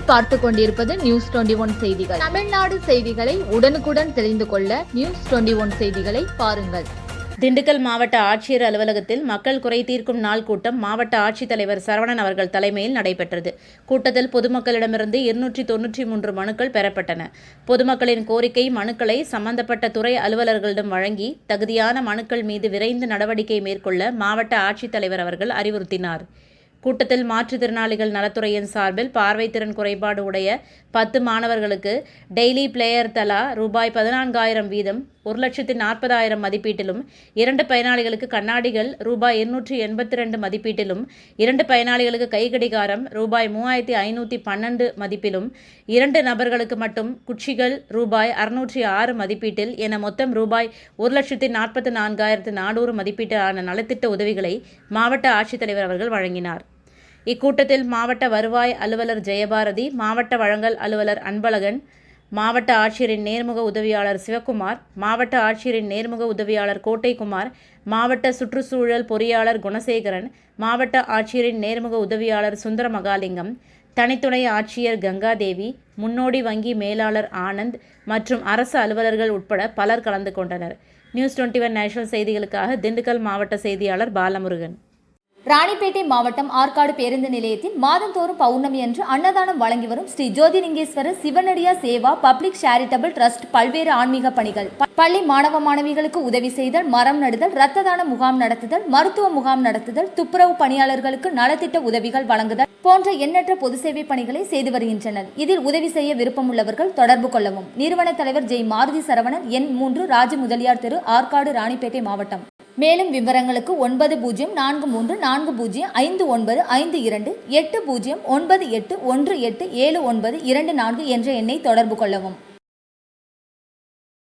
நீங்கள் பார்த்து கொண்டிருப்பது நியூஸ் 21 செய்திகள். தமிழ்நாடு செய்திகளை உடனுக்குடன் தெரிந்து கொள்ள நியூஸ் 21 செய்திகளை பாருங்கள். திண்டுக்கல் மாவட்ட ஆட்சியர் அலுவலகத்தில் மக்கள் குறை தீர்க்கும் நாள் கூட்டம் மாவட்ட ஆட்சித்தலைவர் சரவணன் அவர்கள் தலைமையில் நடைபெற்றது. கூட்டத்தில் பொதுமக்களிடமிருந்து 293 மனுக்கள் பெறப்பட்டன. பொதுமக்களின் கோரிக்கை மனுக்களை சம்பந்தப்பட்ட துறை அலுவலர்களிடம் வழங்கி தகுதியான மனுக்கள் மீது விரைந்து நடவடிக்கை மேற்கொள்ள மாவட்ட ஆட்சித்தலைவர் அவர்கள் அறிவுறுத்தினார். கூட்டத்தில் மாற்றுத்திறனாளிகள் நலத்துறையின் சார்பில் பார்வைத்திறன் குறைபாடு உடைய 10 மாணவர்களுக்கு டெய்லி பிளேயர் தலா ரூபாய் 14,000 வீதம் 1,40,000 மதிப்பீட்டிலும், 2 பயனாளிகளுக்கு கண்ணாடிகள் ரூபாய் 282 மதிப்பீட்டிலும், 2 பயனாளிகளுக்கு கைகடிகாரம் ரூபாய் 3,512 மதிப்பிலும், 2 நபர்களுக்கு மட்டும் குச்சிகள் ரூபாய் 606 மதிப்பீட்டில் என மொத்தம் ரூபாய் 1,44,400 மதிப்பீட்டிலான நலத்திட்ட உதவிகளை மாவட்ட ஆட்சித்தலைவர் அவர்கள் வழங்கினார். இக்கூட்டத்தில் மாவட்ட வருவாய் அலுவலர் ஜெயபாரதி, மாவட்ட வழங்கல் அலுவலர் அன்பழகன், மாவட்ட ஆட்சியரின் நேர்முக உதவியாளர் சிவக்குமார், மாவட்ட ஆட்சியரின் நேர்முக உதவியாளர் கோட்டைக்குமார், மாவட்ட சுற்றுச்சூழல் பொறியாளர் குணசேகரன், மாவட்ட ஆட்சியரின் நேர்முக உதவியாளர் சுந்தரமகாலிங்கம், தனித்துணை ஆட்சியர் கங்காதேவி, முன்னோடி வங்கி மேலாளர் ஆனந்த் மற்றும் அரசு அலுவலர்கள் உட்பட பலர் கலந்து கொண்டனர். நியூஸ் 21 நேஷனல் செய்திகளுக்காக திண்டுக்கல் மாவட்ட செய்தியாளர் பாலமுருகன். ராணிப்பேட்டை மாவட்டம் ஆற்காடு பேருந்து நிலையத்தில் மாதந்தோறும் பௌர்ணமி அன்று அன்னதானம் வழங்கி வரும் Sri Jothilingeswarar சிவனடியா Seva public charitable trust பல்வேறு ஆன்மீக பணிகள், பள்ளி மாணவ மாணவிகளுக்கு உதவி செய்தல், மரம் நடுதல், இரத்த தான முகாம் நடத்துதல், மருத்துவ முகாம் நடத்துதல், துப்புரவு பணியாளர்களுக்கு நலத்திட்ட உதவிகள் வழங்குதல் போன்ற எண்ணற்ற பொது சேவை பணிகளை செய்து வருகின்றனர். இதில் உதவி செய்ய விருப்பமுள்ளவர்கள் தொடர்பு கொள்ளவும். நிறுவன தலைவர் ஜெய் மாருதி சரவணன், எண் 3, ராஜ முதலியார் தெரு, ஆற்காடு, ராணிப்பேட்டை மாவட்டம். மேலும் விவரங்களுக்கு 9040459522 8098187924 என்ற எண்ணை தொடர்பு கொள்ளவும்.